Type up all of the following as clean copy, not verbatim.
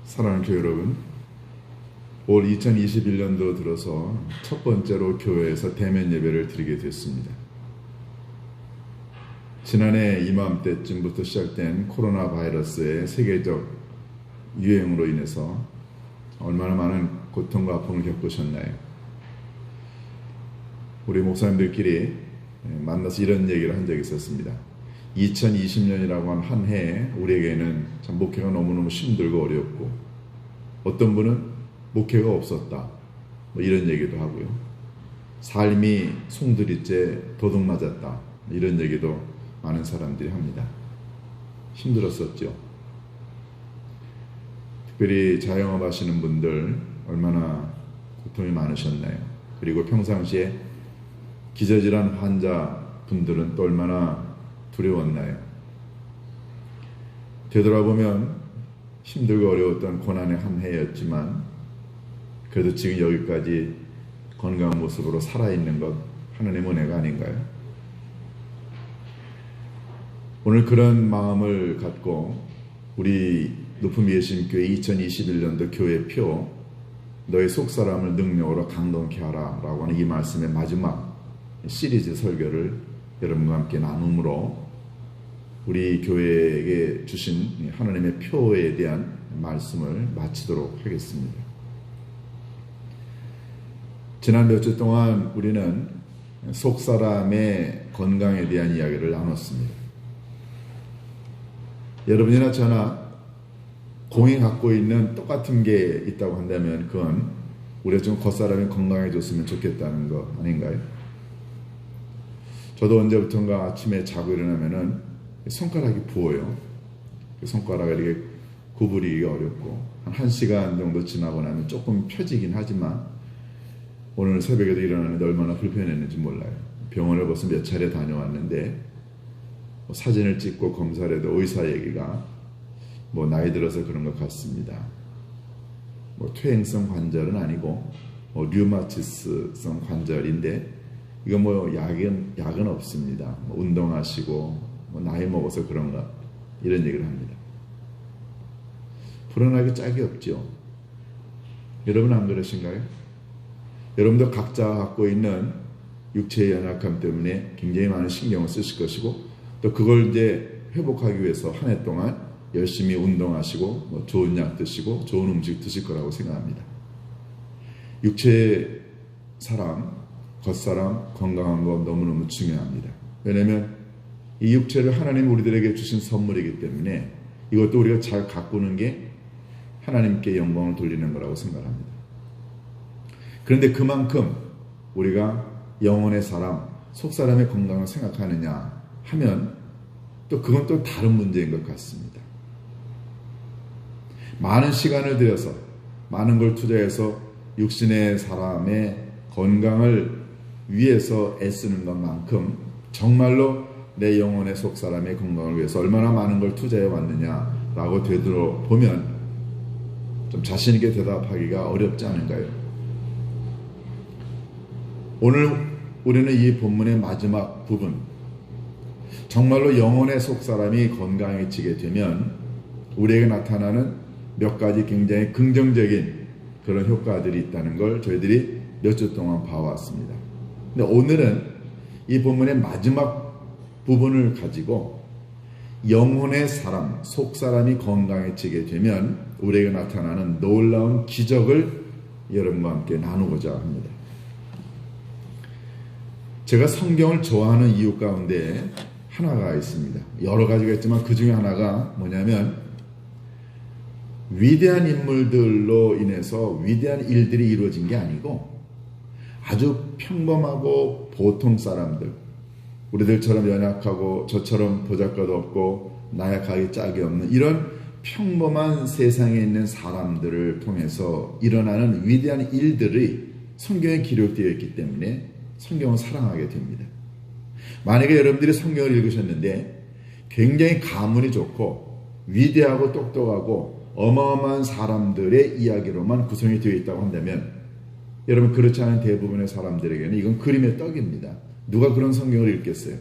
사랑하는 교회 여러분, 올 2021년도 들어서 첫 번째로 교회에서 대면 예배를 드리게 됐습니다. 지난해 이맘때쯤부터 시작된 코로나 바이러스의 세계적 유행으로 인해서 얼마나 많은 고통과 아픔을 겪으셨나요? 우리 목사님들끼리 만나서 이런 얘기를 한 적이 있었습니다. 2020년이라고 한 해에 우리에게는 참 목회가 너무너무 힘들고 어렵고, 어떤 분은 목회가 없었다 이런 얘기도 하고요. 삶이 송두리째 도둑 맞았다 이런 얘기도 많은 사람들이 합니다. 힘들었었죠. 특별히 자영업 하시는 분들 얼마나 고통이 많으셨나요? 그리고 평상시에 기저질환 환자분들은 또 얼마나 두려웠나요? 되돌아보면 힘들고 어려웠던 고난의 한 해였지만 그래도 지금 여기까지 건강한 모습으로 살아있는 것 하나님의 은혜가 아닌가요? 오늘 그런 마음을 갖고 우리 높은 예수님교회 2021년도 교회표 너의 속사람을 능력으로 강건케 하라 라고 하는 이 말씀의 마지막 시리즈 설교를 여러분과 함께 나눔으로 우리 교회에게 주신 하나님의 표에 대한 말씀을 마치도록 하겠습니다. 지난 몇 주 동안 우리는 속사람의 건강에 대한 이야기를 나눴습니다. 여러분이나 저나 공이 갖고 있는 똑같은 게 있다고 한다면 그건 우리가 좀 겉사람이 건강해졌으면 좋겠다는 거 아닌가요? 저도 언제부턴가 아침에 자고 일어나면은 손가락이 부어요. 손가락을 이렇게 구부리기 어렵고 한 1시간 정도 지나고 나면 조금 펴지긴 하지만 오늘 새벽에도 일어나는데 얼마나 불편했는지 몰라요. 병원을 벌써 몇 차례 다녀왔는데 사진을 찍고 검사를 해도 의사 얘기가 나이 들어서 그런 것 같습니다. 퇴행성 관절은 아니고 류마티스성 관절인데 이거 약은 없습니다. 운동하시고 나이 먹어서 그런가 이런 얘기를 합니다. 불안하기 짝이 없죠. 여러분 안 그러신가요? 여러분도 각자 갖고 있는 육체의 연약함 때문에 굉장히 많은 신경을 쓰실 것이고 또 그걸 이제 회복하기 위해서 한 해 동안 열심히 운동하시고 좋은 약 드시고 좋은 음식 드실 거라고 생각합니다. 육체의 사람, 겉사람 건강한 거 너무너무 중요합니다. 왜냐하면 이 육체를 하나님 우리들에게 주신 선물이기 때문에 이것도 우리가 잘 가꾸는 게 하나님께 영광을 돌리는 거라고 생각합니다. 그런데 그만큼 우리가 영혼의 사람, 속사람의 건강을 생각하느냐 하면 또 그건 또 다른 문제인 것 같습니다. 많은 시간을 들여서 많은 걸 투자해서 육신의 사람의 건강을 위해서 애쓰는 것만큼 정말로 내 영혼의 속사람의 건강을 위해서 얼마나 많은 걸 투자해 왔느냐라고 되돌아보면 좀 자신 있게 대답하기가 어렵지 않은가요? 오늘 우리는 이 본문의 마지막 부분, 정말로 영혼의 속사람이 건강해지게 되면 우리에게 나타나는 몇 가지 굉장히 긍정적인 그런 효과들이 있다는 걸 저희들이 몇 주 동안 봐왔습니다. 근데 오늘은 이 본문의 마지막 부분을 가지고 영혼의 사람, 속사람이 건강해지게 되면 우리에게 나타나는 놀라운 기적을 여러분과 함께 나누고자 합니다. 제가 성경을 좋아하는 이유 가운데 하나가 있습니다. 여러 가지가 있지만 그 중에 하나가 뭐냐면 위대한 인물들로 인해서 위대한 일들이 이루어진 게 아니고 아주 평범하고 보통 사람들, 우리들처럼 연약하고 저처럼 보잘것 없고 나약하기 짝이 없는 이런 평범한 세상에 있는 사람들을 통해서 일어나는 위대한 일들이 성경에 기록되어 있기 때문에 성경을 사랑하게 됩니다. 만약에 여러분들이 성경을 읽으셨는데 굉장히 가문이 좋고 위대하고 똑똑하고 어마어마한 사람들의 이야기로만 구성이 되어 있다고 한다면 여러분 그렇지 않은 대부분의 사람들에게는 이건 그림의 떡입니다. 누가 그런 성경을 읽겠어요?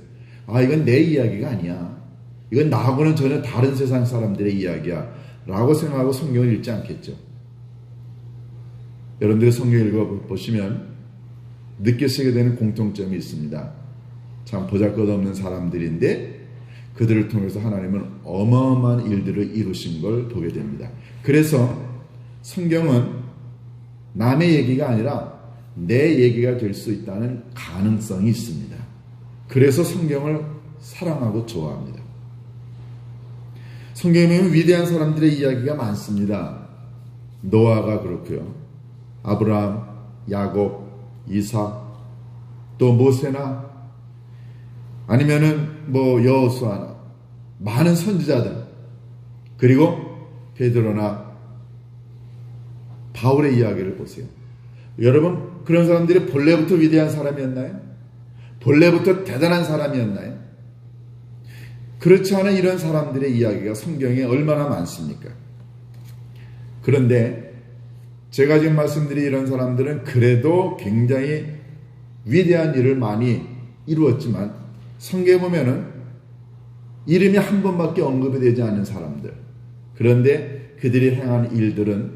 이건 내 이야기가 아니야. 이건 나하고는 전혀 다른 세상 사람들의 이야기야 라고 생각하고 성경을 읽지 않겠죠. 여러분들이 성경 읽어보시면 느끼시게 되는 공통점이 있습니다. 참 보잘것없는 사람들인데 그들을 통해서 하나님은 어마어마한 일들을 이루신 걸 보게 됩니다. 그래서 성경은 남의 얘기가 아니라 내 얘기가 될 수 있다는 가능성이 있습니다. 그래서 성경을 사랑하고 좋아합니다. 성경에 보면 위대한 사람들의 이야기가 많습니다. 노아가 그렇고요. 아브라함, 야곱, 이삭, 또 모세나 아니면은 여호수아나 많은 선지자들, 그리고 베드로나 바울의 이야기를 보세요. 여러분, 그런 사람들이 본래부터 위대한 사람이었나요? 본래부터 대단한 사람이었나요? 그렇지 않은 이런 사람들의 이야기가 성경에 얼마나 많습니까? 그런데 제가 지금 말씀드린 이런 사람들은 그래도 굉장히 위대한 일을 많이 이루었지만 성경에 보면은 이름이 한 번밖에 언급이 되지 않는 사람들, 그런데 그들이 행한 일들은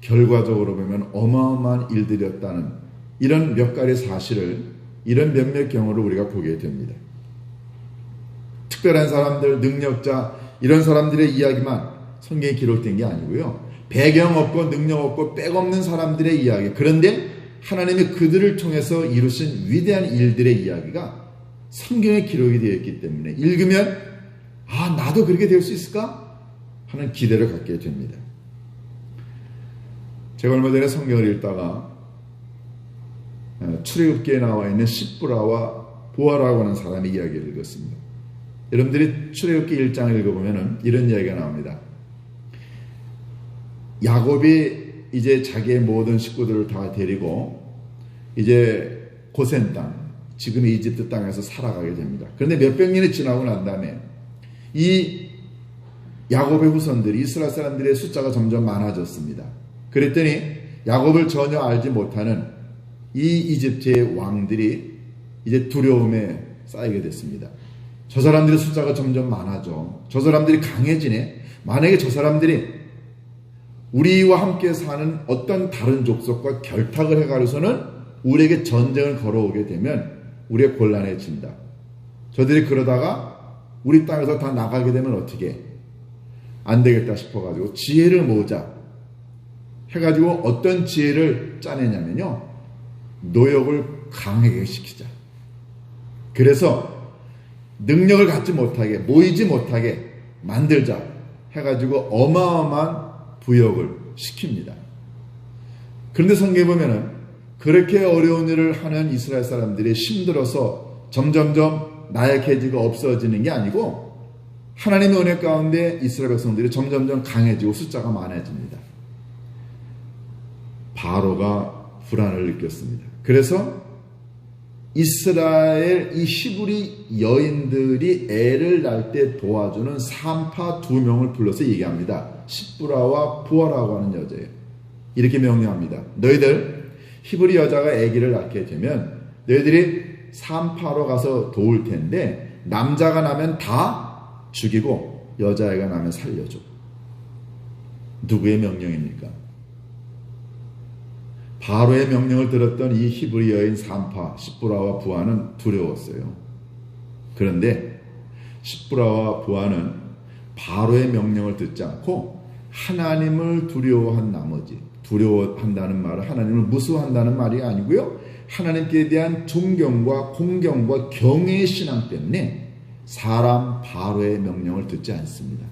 결과적으로 보면 어마어마한 일들이었다는 이런 몇 가지 사실을, 이런 몇몇 경우를 우리가 보게 됩니다. 특별한 사람들, 능력자, 이런 사람들의 이야기만 성경에 기록된 게 아니고요. 배경 없고 능력 없고 빽 없는 사람들의 이야기, 그런데 하나님이 그들을 통해서 이루신 위대한 일들의 이야기가 성경에 기록이 되어 있기 때문에 읽으면 나도 그렇게 될 수 있을까? 하는 기대를 갖게 됩니다. 제가 얼마 전에 성경을 읽다가 출애굽기에 나와 있는 십브라와 보아라고 하는 사람의 이야기를 읽었습니다. 여러분들이 출애굽기 1장을 읽어보면 이런 이야기가 나옵니다. 야곱이 이제 자기의 모든 식구들을 다 데리고 이제 고센 땅, 지금 이집트 땅에서 살아가게 됩니다. 그런데 몇백 년이 지나고 난 다음에 이 야곱의 후손들이, 이스라엘 사람들의 숫자가 점점 많아졌습니다. 그랬더니 야곱을 전혀 알지 못하는 이 이집트의 왕들이 이제 두려움에 쌓이게 됐습니다. 저 사람들의 숫자가 점점 많아져. 저 사람들이 강해지네. 만약에 저 사람들이 우리와 함께 사는 어떤 다른 족속과 결탁을 해가지고서는 우리에게 전쟁을 걸어오게 되면 우리가 곤란해진다. 저들이 그러다가 우리 땅에서 다 나가게 되면 어떻게? 안 되겠다 싶어가지고 지혜를 모으자 해가지고 어떤 지혜를 짜내냐면요, 노역을 강하게 시키자. 그래서 능력을 갖지 못하게, 모이지 못하게 만들자 해가지고 어마어마한 부역을 시킵니다. 그런데 성경에 보면은 그렇게 어려운 일을 하는 이스라엘 사람들이 힘들어서 점점점 나약해지고 없어지는 게 아니고 하나님의 은혜 가운데 이스라엘 백성들이 점점점 강해지고 숫자가 많아집니다. 바로가 불안을 느꼈습니다. 그래서 이스라엘 이 히브리 여인들이 애를 낳을 때 도와주는 산파 2명을 불러서 얘기합니다. 십브라와 부아라고 하는 여자예요. 이렇게 명령합니다. 너희들 히브리 여자가 아기를 낳게 되면 너희들이 산파로 가서 도울 텐데 남자가 나면 다 죽이고 여자애가 나면 살려줘. 누구의 명령입니까? 바로의 명령을 들었던 이 히브리 여인 산파 십브라와 부아는 두려웠어요. 그런데 십브라와 부아는 바로의 명령을 듣지 않고 하나님을 두려워한 나머지, 두려워한다는 말은 하나님을 무서워한다는 말이 아니고요, 하나님께 대한 존경과 공경과 경외의 신앙 때문에 사람 바로의 명령을 듣지 않습니다.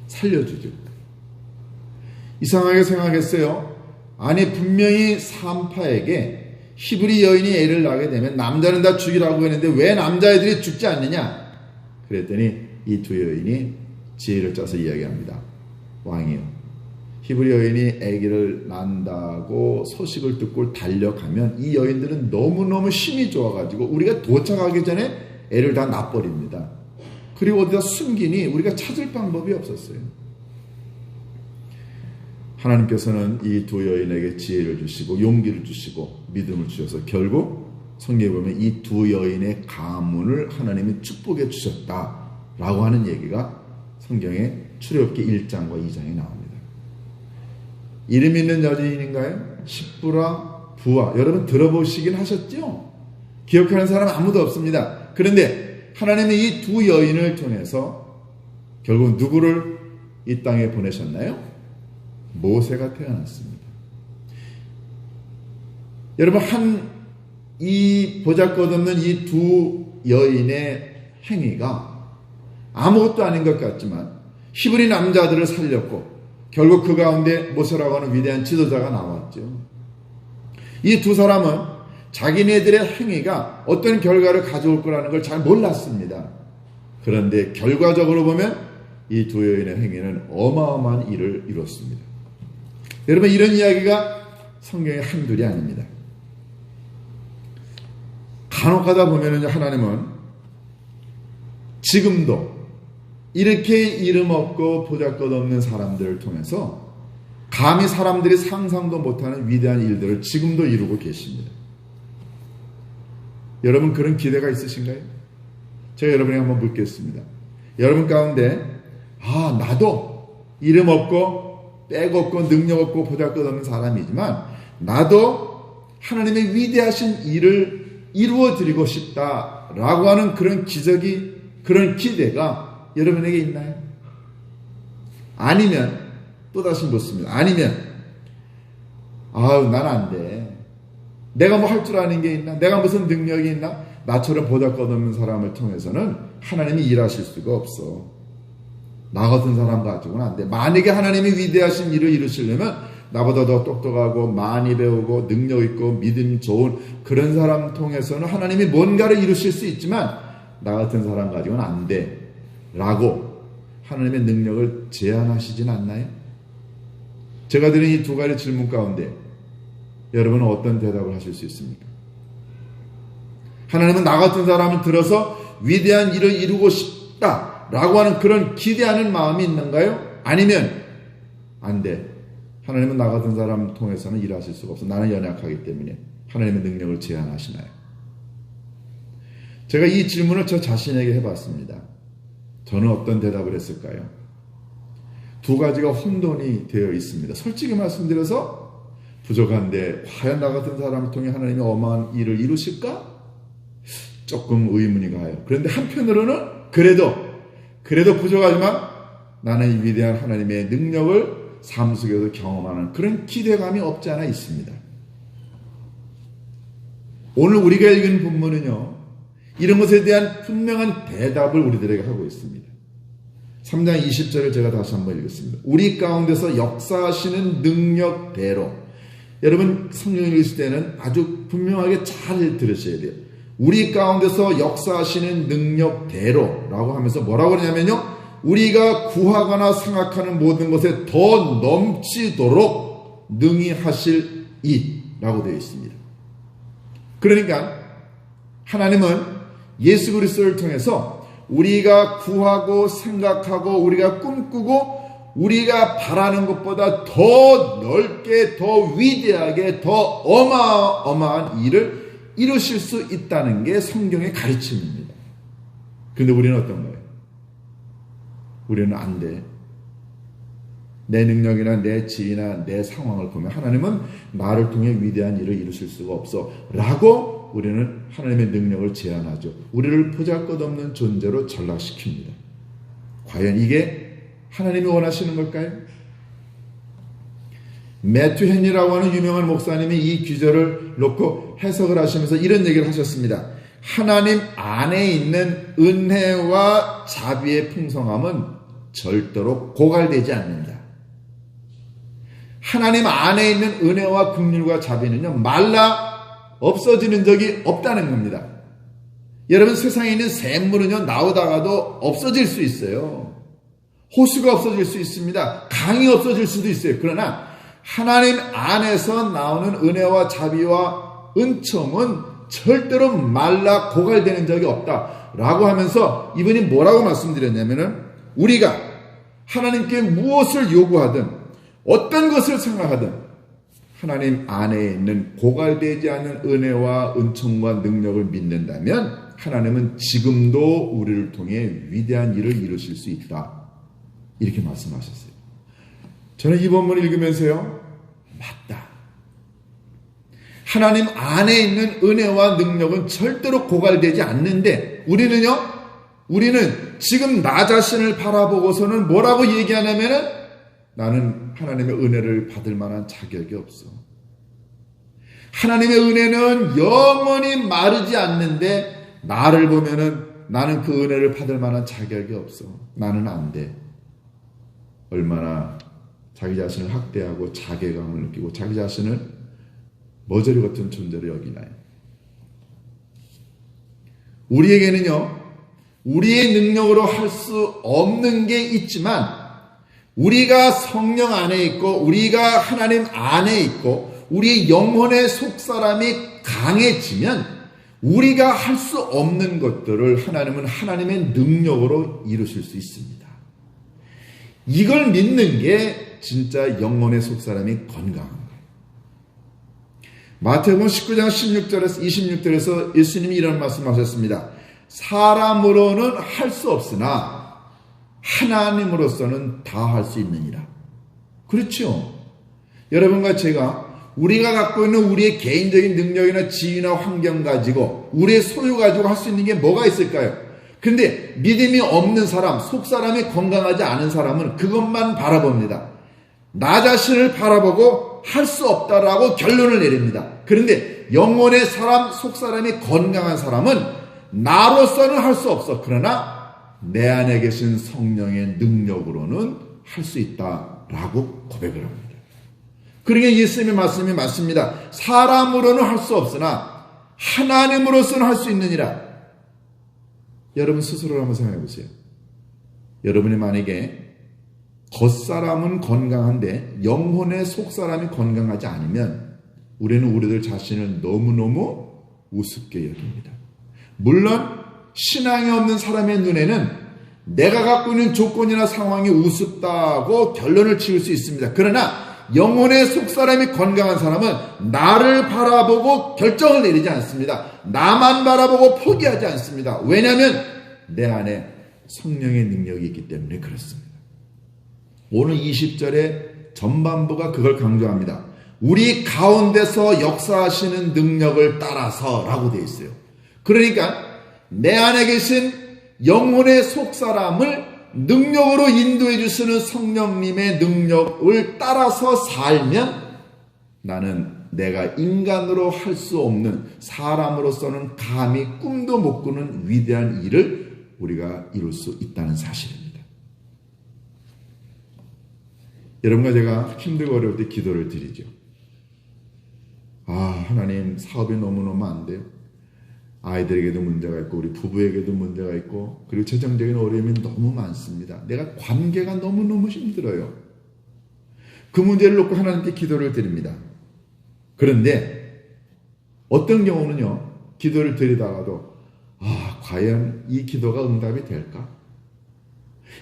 살려주죠. 이상하게 생각했어요. 아니 분명히 산파에게 히브리 여인이 애를 낳게 되면 남자는 다 죽이라고 했는데 왜 남자애들이 죽지 않느냐? 그랬더니 이 두 여인이 지혜를 짜서 이야기합니다. 왕이요, 히브리 여인이 아기를 낳는다고 소식을 듣고 달려가면 이 여인들은 너무너무 힘이 좋아가지고 우리가 도착하기 전에 애를 다 낳아버립니다. 그리고 어디다 숨기니 우리가 찾을 방법이 없었어요. 하나님께서는 이 두 여인에게 지혜를 주시고 용기를 주시고 믿음을 주셔서 결국 성경에 보면 이 두 여인의 가문을 하나님이 축복해 주셨다라고 하는 얘기가 성경에 출애굽기 1장과 2장에 나옵니다. 이름 있는 여인인가요? 십부라 부하. 여러분 들어보시긴 하셨죠? 기억하는 사람 아무도 없습니다. 그런데 하나님이 이 두 여인을 통해서 결국 누구를 이 땅에 보내셨나요? 모세가 태어났습니다. 여러분 이 보잘것없는 이 두 여인의 행위가 아무것도 아닌 것 같지만 히브리 남자들을 살렸고 결국 그 가운데 모세라고 하는 위대한 지도자가 나왔죠. 이 두 사람은 자기네들의 행위가 어떤 결과를 가져올 거라는 걸 잘 몰랐습니다. 그런데 결과적으로 보면 이 두 여인의 행위는 어마어마한 일을 이뤘습니다. 여러분 이런 이야기가 성경에 한둘이 아닙니다. 간혹 가다 보면은 하나님은 지금도 이렇게 이름 없고 보잘것없는 사람들을 통해서 감히 사람들이 상상도 못하는 위대한 일들을 지금도 이루고 계십니다. 여러분 그런 기대가 있으신가요? 제가 여러분에게 한번 묻겠습니다. 여러분 가운데 나도 이름 없고 빽 없고 능력 없고 보잘것없는 사람이지만 나도 하나님의 위대하신 일을 이루어 드리고 싶다라고 하는 그런 기적이 그런 기대가 여러분에게 있나요? 아니면 또다시 묻습니다. 아니면 난 안 돼. 내가 뭐 할 줄 아는 게 있나? 내가 무슨 능력이 있나? 나처럼 보잘것없는 사람을 통해서는 하나님이 일하실 수가 없어. 나 같은 사람 가지고는 안 돼. 만약에 하나님이 위대하신 일을 이루시려면 나보다 더 똑똑하고 많이 배우고 능력 있고 믿음 좋은 그런 사람 통해서는 하나님이 뭔가를 이루실 수 있지만 나 같은 사람 가지고는 안 돼. 라고 하나님의 능력을 제한하시진 않나요? 제가 드린 이 두 가지 질문 가운데 여러분은 어떤 대답을 하실 수 있습니까? 하나님은 나 같은 사람을 들어서 위대한 일을 이루고 싶다라고 하는 그런 기대하는 마음이 있는가요? 아니면 안 돼. 하나님은 나 같은 사람을 통해서는 일하실 수가 없어. 나는 연약하기 때문에 하나님의 능력을 제한하시나요? 제가 이 질문을 저 자신에게 해봤습니다. 저는 어떤 대답을 했을까요? 두 가지가 혼돈이 되어 있습니다. 솔직히 말씀드려서 부족한데 과연 나 같은 사람을 통해 하나님이 어마한 일을 이루실까? 조금 의문이 가요. 그런데 한편으로는 그래도 부족하지만 나는 이 위대한 하나님의 능력을 삶 속에서 경험하는 그런 기대감이 없지 않아 있습니다. 오늘 우리가 읽은 본문은요, 이런 것에 대한 분명한 대답을 우리들에게 하고 있습니다. 3장 20절을 제가 다시 한번 읽겠습니다. 우리 가운데서 역사하시는 능력대로. 여러분 성경 읽으실 때는 아주 분명하게 잘 들으셔야 돼요. 우리 가운데서 역사하시는 능력대로 라고 하면서 뭐라고 그러냐면요, 우리가 구하거나 생각하는 모든 것에 더 넘치도록 능히 하실 이라고 되어 있습니다. 그러니까 하나님은 예수 그리스도를 통해서 우리가 구하고 생각하고 우리가 꿈꾸고 우리가 바라는 것보다 더 넓게 더 위대하게 더 어마어마한 일을 이루실 수 있다는 게 성경의 가르침입니다. 그런데 우리는 어떤 거예요? 우리는 안 돼. 내 능력이나 내 지위나 내 상황을 보면 하나님은 나를 통해 위대한 일을 이루실 수가 없어 라고 우리는 하나님의 능력을 제한하죠. 우리를 보잘것없는 존재로 전락시킵니다. 과연 이게 하나님이 원하시는 걸까요? 매튜 헨리라고 하는 유명한 목사님이 이 귀절을 놓고 해석을 하시면서 이런 얘기를 하셨습니다. 하나님 안에 있는 은혜와 자비의 풍성함은 절대로 고갈되지 않는다. 하나님 안에 있는 은혜와 긍휼과 자비는요, 말라 없어지는 적이 없다는 겁니다. 여러분 세상에 있는 샘물은요, 나오다가도 없어질 수 있어요. 호수가 없어질 수 있습니다. 강이 없어질 수도 있어요. 그러나 하나님 안에서 나오는 은혜와 자비와 은총은 절대로 말라 고갈되는 적이 없다라고 하면서 이분이 뭐라고 말씀드렸냐면은 우리가 하나님께 무엇을 요구하든 어떤 것을 생각하든 하나님 안에 있는 고갈되지 않는 은혜와 은총과 능력을 믿는다면 하나님은 지금도 우리를 통해 위대한 일을 이루실 수 있다 이렇게 말씀하셨어요. 저는 이 본문을 읽으면서요, 맞다. 하나님 안에 있는 은혜와 능력은 절대로 고갈되지 않는데 우리는 지금 나 자신을 바라보고서는 뭐라고 얘기하냐면은 나는 하나님의 은혜를 받을 만한 자격이 없어. 하나님의 은혜는 영원히 마르지 않는데 나를 보면은 나는 그 은혜를 받을 만한 자격이 없어. 나는 안 돼. 얼마나 자기 자신을 학대하고 자괴감을 느끼고 자기 자신을 머저리 같은 존재로 여기나요? 우리에게는요, 우리의 능력으로 할 수 없는 게 있지만 우리가 성령 안에 있고 우리가 하나님 안에 있고 우리의 영혼의 속사람이 강해지면 우리가 할 수 없는 것들을 하나님은 하나님의 능력으로 이루실 수 있습니다. 이걸 믿는 게 진짜 영혼의 속사람이 건강한 거예요. 마태복음 19장 16절에서 26절에서 예수님이 이런 말씀하셨습니다. 사람으로는 할 수 없으나 하나님으로서는 다 할 수 있느니라. 그렇죠. 여러분과 제가 우리가 갖고 있는 우리의 개인적인 능력이나 지위나 환경 가지고 우리의 소유 가지고 할 수 있는 게 뭐가 있을까요? 근데 믿음이 없는 사람, 속사람이 건강하지 않은 사람은 그것만 바라봅니다. 나 자신을 바라보고 할 수 없다라고 결론을 내립니다. 그런데 영혼의 사람, 속사람이 건강한 사람은 나로서는 할 수 없어. 그러나 내 안에 계신 성령의 능력으로는 할 수 있다라고 고백을 합니다. 그러니까 예수님의 말씀이 맞습니다. 사람으로는 할 수 없으나 하나님으로서는 할 수 있느니라. 여러분 스스로 한번 생각해 보세요. 여러분이 만약에 겉사람은 건강한데 영혼의 속사람이 건강하지 않으면 우리는 우리들 자신을 너무너무 우습게 여깁니다. 물론 신앙이 없는 사람의 눈에는 내가 갖고 있는 조건이나 상황이 우습다고 결론을 지을 수 있습니다. 그러나 영혼의 속사람이 건강한 사람은 나를 바라보고 결정을 내리지 않습니다. 나만 바라보고 포기하지 않습니다. 왜냐하면 내 안에 성령의 능력이 있기 때문에 그렇습니다. 오늘 20절의 전반부가 그걸 강조합니다. 우리 가운데서 역사하시는 능력을 따라서 라고 되어 있어요. 그러니까 내 안에 계신 영혼의 속사람을 능력으로 인도해 주시는 성령님의 능력을 따라서 살면 나는 내가 인간으로 할 수 없는 사람으로서는 감히 꿈도 못 꾸는 위대한 일을 우리가 이룰 수 있다는 사실입니다. 여러분과 제가 힘들고 어려울 때 기도를 드리죠. 하나님 사업이 너무너무 안 돼요. 아이들에게도 문제가 있고 우리 부부에게도 문제가 있고 그리고 재정적인 어려움이 너무 많습니다. 내가 관계가 너무너무 힘들어요. 그 문제를 놓고 하나님께 기도를 드립니다. 그런데 어떤 경우는요. 기도를 드리다가도 과연 이 기도가 응답이 될까?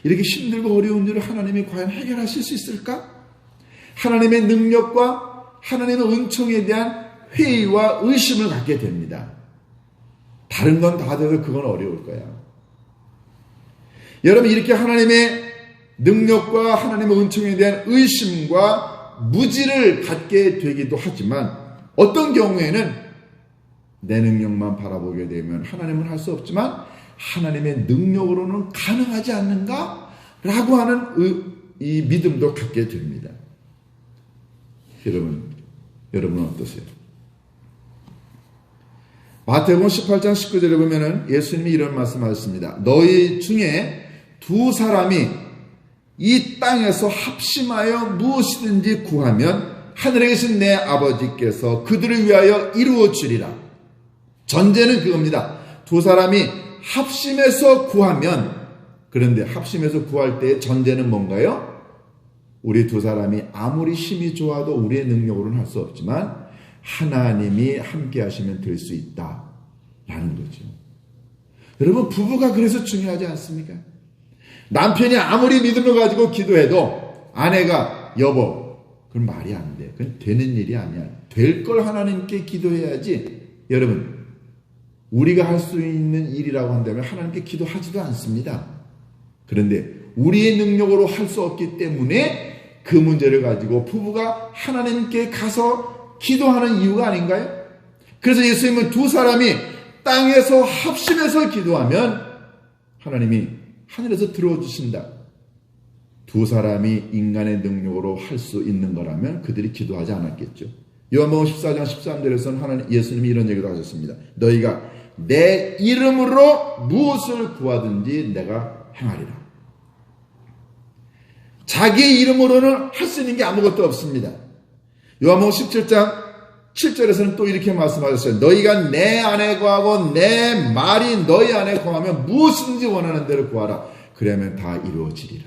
이렇게 힘들고 어려운 일을 하나님이 과연 해결하실 수 있을까? 하나님의 능력과 하나님의 은총에 대한 회의와 의심을 갖게 됩니다. 다른 건 다 돼도 그건 어려울 거야. 여러분 이렇게 하나님의 능력과 하나님의 은총에 대한 의심과 무지를 갖게 되기도 하지만 어떤 경우에는 내 능력만 바라보게 되면 하나님은 할 수 없지만 하나님의 능력으로는 가능하지 않는가? 라고 하는 이 믿음도 갖게 됩니다. 여러분은 어떠세요? 마태복음 18장 19절에 보면은 예수님이 이런 말씀하셨습니다. 너희 중에 두 사람이 이 땅에서 합심하여 무엇이든지 구하면 하늘에 계신 내 아버지께서 그들을 위하여 이루어 주리라. 전제는 그겁니다. 두 사람이 합심해서 구하면, 그런데 합심해서 구할 때의 전제는 뭔가요? 우리 두 사람이 아무리 힘이 좋아도 우리의 능력으로는 할 수 없지만 하나님이 함께 하시면 될 수 있다라는 거죠. 여러분 부부가 그래서 중요하지 않습니까? 남편이 아무리 믿음을 가지고 기도해도 아내가 여보 그건 말이 안 돼. 그건 되는 일이 아니야. 될 걸 하나님께 기도해야지. 여러분 우리가 할 수 있는 일이라고 한다면 하나님께 기도하지도 않습니다. 그런데 우리의 능력으로 할 수 없기 때문에 그 문제를 가지고 부부가 하나님께 가서 기도하는 이유가 아닌가요? 그래서 예수님은 두 사람이 땅에서 합심해서 기도하면 하나님이 하늘에서 들어주신다. 두 사람이 인간의 능력으로 할 수 있는 거라면 그들이 기도하지 않았겠죠. 요한복음 14장 13절에서는 예수님이 이런 얘기도 하셨습니다. 너희가 내 이름으로 무엇을 구하든지 내가 행하리라. 자기의 이름으로는 할 수 있는 게 아무것도 없습니다. 요한복음 17장 7절에서는 또 이렇게 말씀하셨어요. 너희가 내 안에 구하고 내 말이 너희 안에 구하면 무엇이든지 원하는 대로 구하라. 그러면 다 이루어지리라.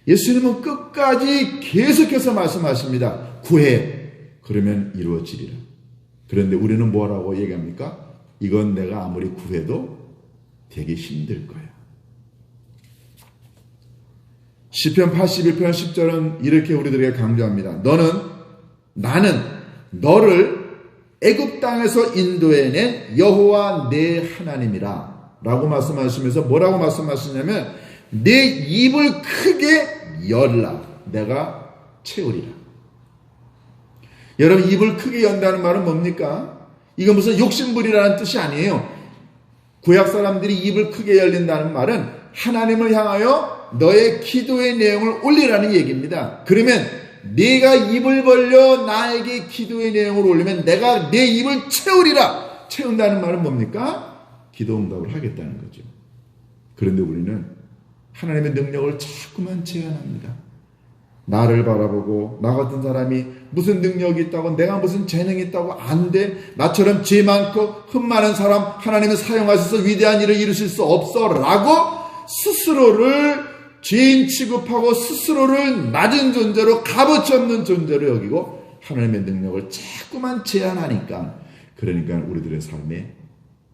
예수님은 끝까지 계속해서 말씀하십니다. 구해. 그러면 이루어지리라. 그런데 우리는 뭐라고 얘기합니까? 이건 내가 아무리 구해도 되게 힘들 거야. 시편 81편 10절은 이렇게 우리들에게 강조합니다. 나는 너를 애굽 땅에서 인도해낸 여호와 내 하나님이라 라고 말씀하시면서 뭐라고 말씀하시냐면 내 입을 크게 열라 내가 채우리라. 여러분, 입을 크게 연다는 말은 뭡니까? 이건 무슨 욕심부리라는 뜻이 아니에요. 구약 사람들이 입을 크게 열린다는 말은 하나님을 향하여 너의 기도의 내용을 올리라는 얘기입니다. 그러면 네가 입을 벌려 나에게 기도의 내용을 올리면 내가 내 입을 채우리라. 채운다는 말은 뭡니까? 기도 응답을 하겠다는 거죠. 그런데 우리는 하나님의 능력을 자꾸만 제한합니다. 나를 바라보고 나 같은 사람이 무슨 능력이 있다고 내가 무슨 재능이 있다고 안 돼. 나처럼 죄 많고 흠 많은 사람 하나님을 사용하셔서 위대한 일을 이루실 수 없어 라고 스스로를 죄인 취급하고 스스로를 낮은 존재로 값어치 없는 존재로 여기고 하나님의 능력을 자꾸만 제한하니까 그러니까 우리들의 삶에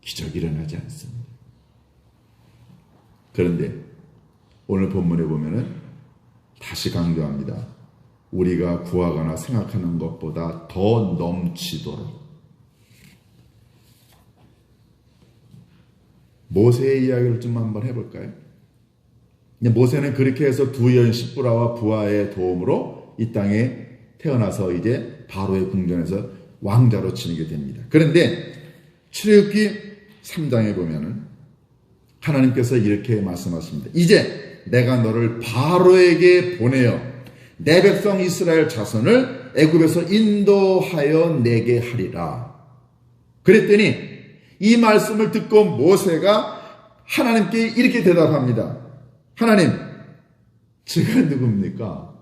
기적이 일어나지 않습니다. 그런데 오늘 본문에 보면은 다시 강조합니다. 우리가 구하거나 생각하는 것보다 더 넘치도록. 모세의 이야기를 좀 한번 해볼까요? 모세는 그렇게 해서 두 여인 시브라와 부하의 도움으로 이 땅에 태어나서 이제 바로의 궁전에서 왕자로 지내게 됩니다. 그런데 출애굽기 3장에 보면은 하나님께서 이렇게 말씀하십니다. 이제 내가 너를 바로에게 보내어 내 백성 이스라엘 자손을 애굽에서 인도하여 내게 하리라. 그랬더니 이 말씀을 듣고 모세가 하나님께 이렇게 대답합니다. 하나님, 제가 누굽니까?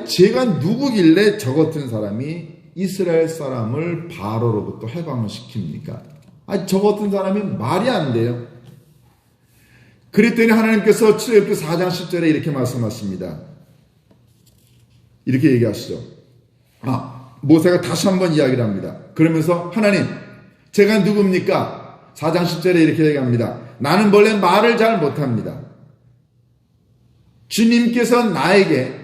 제가 누구길래 저 같은 사람이 이스라엘 사람을 바로로부터 해방을 시킵니까? 저 같은 사람이 말이 안 돼요. 그랬더니 하나님께서 출애굽기 4장 10절에 이렇게 말씀하십니다. 이렇게 얘기하시죠. 모세가 다시 한번 이야기를 합니다. 그러면서 하나님, 제가 누굽니까? 4장 10절에 이렇게 얘기합니다. 나는 원래 말을 잘 못합니다. 주님께서 나에게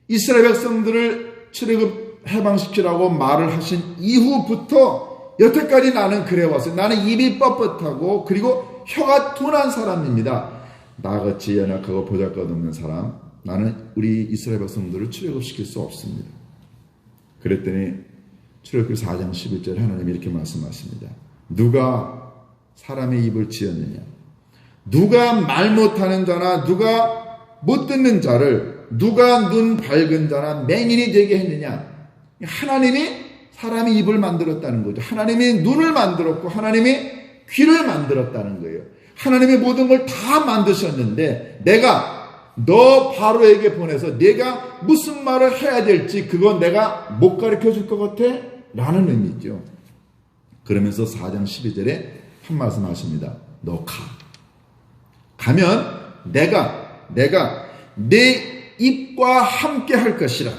이스라엘 백성들을 출애굽 해방시키라고 말을 하신 이후부터 여태까지 나는 그래왔어요. 나는 입이 뻣뻣하고 그리고 혀가 둔한 사람입니다. 나같이 연약하고 보잘것없는 사람, 나는 우리 이스라엘 백성들을 출애굽시킬 수 없습니다. 그랬더니 출애굽기 4장 11절에 하나님이 이렇게 말씀하십니다. 누가 사람의 입을 지었느냐? 누가 말 못하는 자나 누가 못 듣는 자를 누가 눈 밝은 자나 맹인이 되게 했느냐? 하나님이 사람의 입을 만들었다는 거죠. 하나님이 눈을 만들었고 하나님이 귀를 만들었다는 거예요. 하나님이 모든 걸 다 만드셨는데 내가 너 바로에게 보내서 내가 무슨 말을 해야 될지 그건 내가 못 가르쳐 줄 것 같아? 라는 의미죠. 그러면서 4장 12절에 한 말씀 하십니다. 너 가. 가면 내가 내 입과 함께 할 것이라.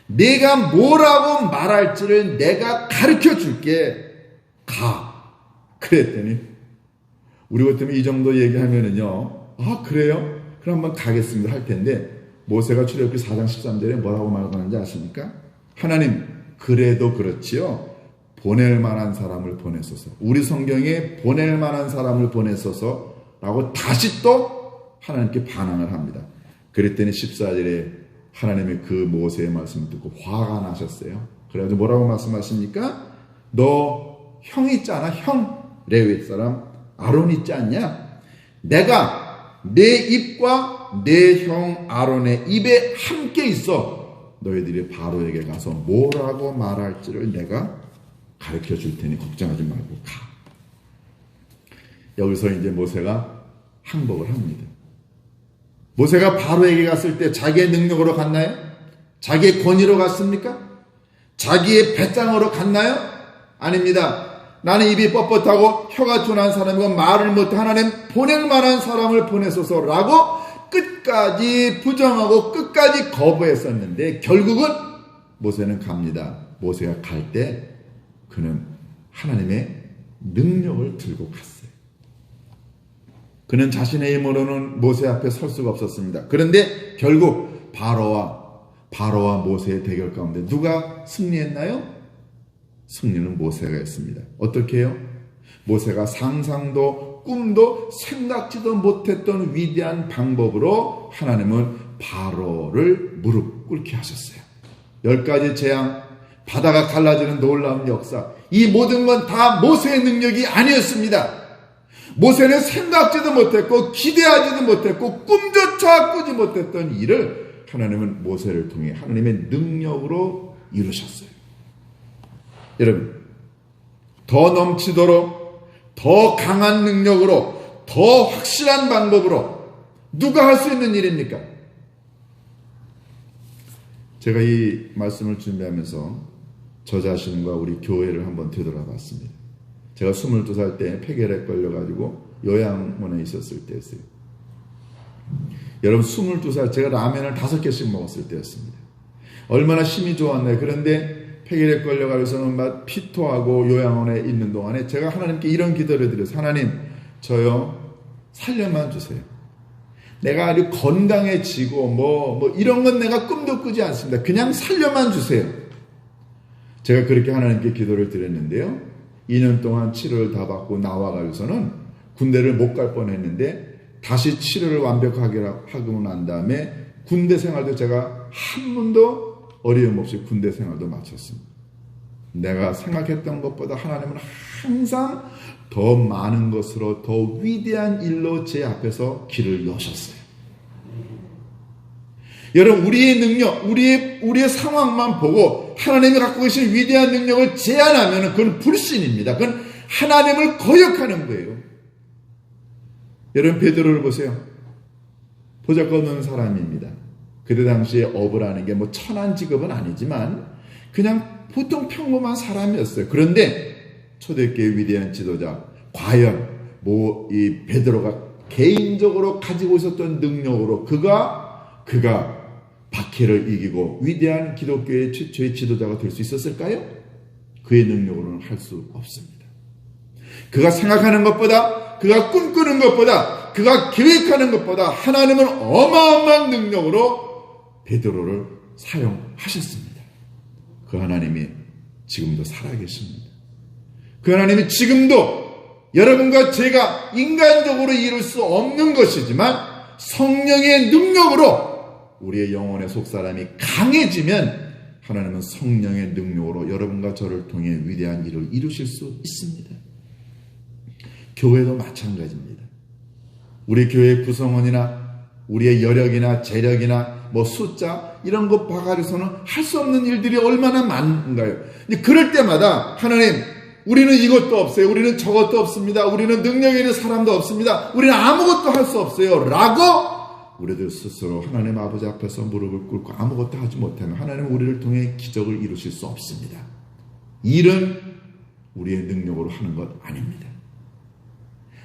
내가 뭐라고 말할지를 내가 가르쳐 줄게. 가. 그랬더니 우리 같으면 이 정도 얘기하면은요. 그래요? 그럼 한번 가겠습니다 할 텐데 모세가 출애굽기 4장 13절에 뭐라고 말하는지 아십니까? 하나님, 그래도 그렇지요. 보낼 만한 사람을 보내소서. 우리 성경에 보낼 만한 사람을 보내소서 라고 다시 또 하나님께 반항을 합니다. 그랬더니 14절에 하나님의 그 모세의 말씀을 듣고 화가 나셨어요. 그래가지고 뭐라고 말씀하십니까? 너 형 있지 않아? 형 레위 사람 아론 있지 않냐? 내가 내 입과 내 형 아론의 입에 함께 있어 너희들이 바로에게 가서 뭐라고 말할지를 내가 가르쳐 줄 테니 걱정하지 말고 가. 여기서 이제 모세가 항복을 합니다. 모세가 바로에게 갔을 때 자기의 능력으로 갔나요? 자기의 권위로 갔습니까? 자기의 배짱으로 갔나요? 아닙니다. 나는 입이 뻣뻣하고 혀가 둔한 사람이고 말을 못해 하나님 보낼 만한 사람을 보내소서라고 끝까지 부정하고 끝까지 거부했었는데 결국은 모세는 갑니다. 모세가 갈 때 그는 하나님의 능력을 들고 갔어요. 그는 자신의 힘으로는 모세 앞에 설 수가 없었습니다. 그런데 결국 바로와 모세의 대결 가운데 누가 승리했나요? 승리는 모세가 했습니다. 어떻게 해요? 모세가 상상도 꿈도 생각지도 못했던 위대한 방법으로 하나님은 바로를 무릎 꿇게 하셨어요. 10가지 재앙, 바다가 갈라지는 놀라운 역사, 이 모든 건 다 모세의 능력이 아니었습니다. 모세는 생각지도 못했고 기대하지도 못했고 꿈조차 꾸지 못했던 일을 하나님은 모세를 통해 하나님의 능력으로 이루셨어요. 여러분, 더 넘치도록 더 강한 능력으로 더 확실한 방법으로 누가 할 수 있는 일입니까? 제가 이 말씀을 준비하면서 저 자신과 우리 교회를 한번 되돌아봤습니다. 제가 22살 때 폐결핵 걸려가지고 요양원에 있었을 때였어요. 여러분 22살 제가 라면을 5개씩 먹었을 때였습니다. 얼마나 힘이 좋았나요? 그런데 폐결핵 걸려가지고서는 막 피토하고 요양원에 있는 동안에 제가 하나님께 이런 기도를 드렸어요. 하나님 저요 살려만 주세요. 내가 아주 건강해지고 뭐 이런 건 내가 꿈도 꾸지 않습니다. 그냥 살려만 주세요. 제가 그렇게 하나님께 기도를 드렸는데요. 2년 동안 치료를 다 받고 나와가지고서는 군대를 못 갈 뻔했는데 다시 치료를 완벽하게 하고 난 다음에 군대 생활도 제가 한 번도 어려움 없이 군대 생활도 마쳤습니다. 내가 생각했던 것보다 하나님은 항상 더 많은 것으로 더 위대한 일로 제 앞에서 길을 여셨어요. 여러분 우리의 능력, 우리의 상황만 보고 하나님이 갖고 계신 위대한 능력을 제한하면 그건 불신입니다. 그건 하나님을 거역하는 거예요. 여러분 베드로를 보세요. 보잘것없는 사람입니다. 그때 당시에 어부라는 게 뭐 천한 직업은 아니지만 그냥 보통 평범한 사람이었어요. 그런데 초대교회 위대한 지도자 과연 이 베드로가 개인적으로 가지고 있었던 능력으로 그가 박해를 이기고 위대한 기독교의 최초의 지도자가 될 수 있었을까요? 그의 능력으로는 할 수 없습니다. 그가 생각하는 것보다, 그가 꿈꾸는 것보다, 그가 계획하는 것보다 하나님은 어마어마한 능력으로 베드로를 사용하셨습니다. 그 하나님이 지금도 살아계십니다. 그 하나님이 지금도 여러분과 제가 인간적으로 이룰 수 없는 것이지만 성령의 능력으로 우리의 영혼의 속사람이 강해지면 하나님은 성령의 능력으로 여러분과 저를 통해 위대한 일을 이루실 수 있습니다. 교회도 마찬가지입니다. 우리 교회 구성원이나 우리의 여력이나 재력이나 숫자 이런 것 봐가지고서는 할 수 없는 일들이 얼마나 많은가요? 그럴 때마다 하나님 우리는 이것도 없어요. 우리는 저것도 없습니다. 우리는 능력 있는 사람도 없습니다. 우리는 아무것도 할 수 없어요. 라고 우리들 스스로 하나님 아버지 앞에서 무릎을 꿇고 아무것도 하지 못하면 하나님은 우리를 통해 기적을 이루실 수 없습니다. 일은 우리의 능력으로 하는 것 아닙니다.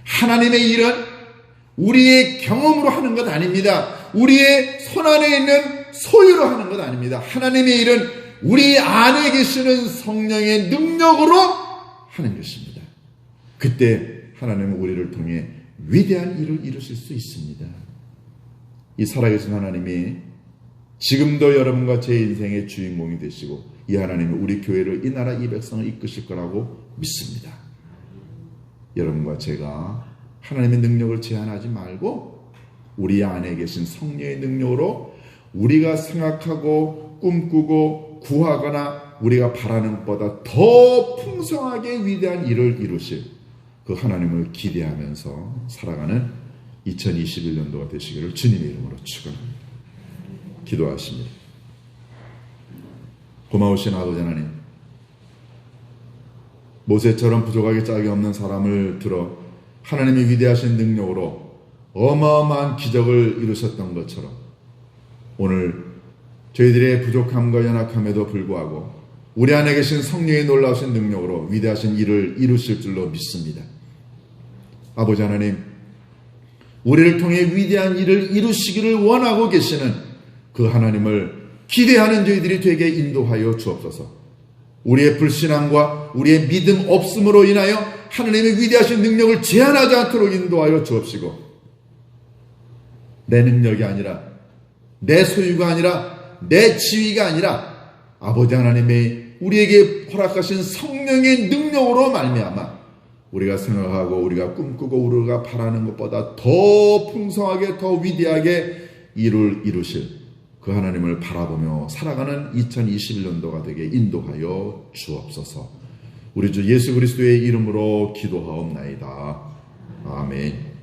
하나님의 일은 우리의 경험으로 하는 것 아닙니다. 우리의 손 안에 있는 소유로 하는 것 아닙니다. 하나님의 일은 우리 안에 계시는 성령의 능력으로 하는 것입니다. 그때 하나님은 우리를 통해 위대한 일을 이루실 수 있습니다. 이 살아계신 하나님이 지금도 여러분과 제 인생의 주인공이 되시고 이 하나님이 우리 교회를 이 나라 이 백성을 이끄실 거라고 믿습니다. 여러분과 제가 하나님의 능력을 제한하지 말고 우리 안에 계신 성령의 능력으로 우리가 생각하고 꿈꾸고 구하거나 우리가 바라는 것보다 더 풍성하게 위대한 일을 이루실 그 하나님을 기대하면서 살아가는 2021년도가 되시기를 주님의 이름으로 축원합니다. 기도하십니다. 고마우신 아버지 하나님, 모세처럼 부족하게 짝이 없는 사람을 들어 하나님의 위대하신 능력으로 어마어마한 기적을 이루셨던 것처럼 오늘 저희들의 부족함과 연약함에도 불구하고 우리 안에 계신 성령의 놀라우신 능력으로 위대하신 일을 이루실 줄로 믿습니다. 아버지 하나님, 우리를 통해 위대한 일을 이루시기를 원하고 계시는 그 하나님을 기대하는 저희들이 되게 인도하여 주옵소서. 우리의 불신앙과 우리의 믿음 없음으로 인하여 하나님의 위대하신 능력을 제한하지 않도록 인도하여 주옵시고, 내 능력이 아니라 내 소유가 아니라 내 지위가 아니라 아버지 하나님의 우리에게 허락하신 성령의 능력으로 말미암아 우리가 생각하고 우리가 꿈꾸고 우리가 바라는 것보다 더 풍성하게 더 위대하게 일을 이루실 그 하나님을 바라보며 살아가는 2021년도가 되게 인도하여 주옵소서. 우리 주 예수 그리스도의 이름으로 기도하옵나이다. 아멘.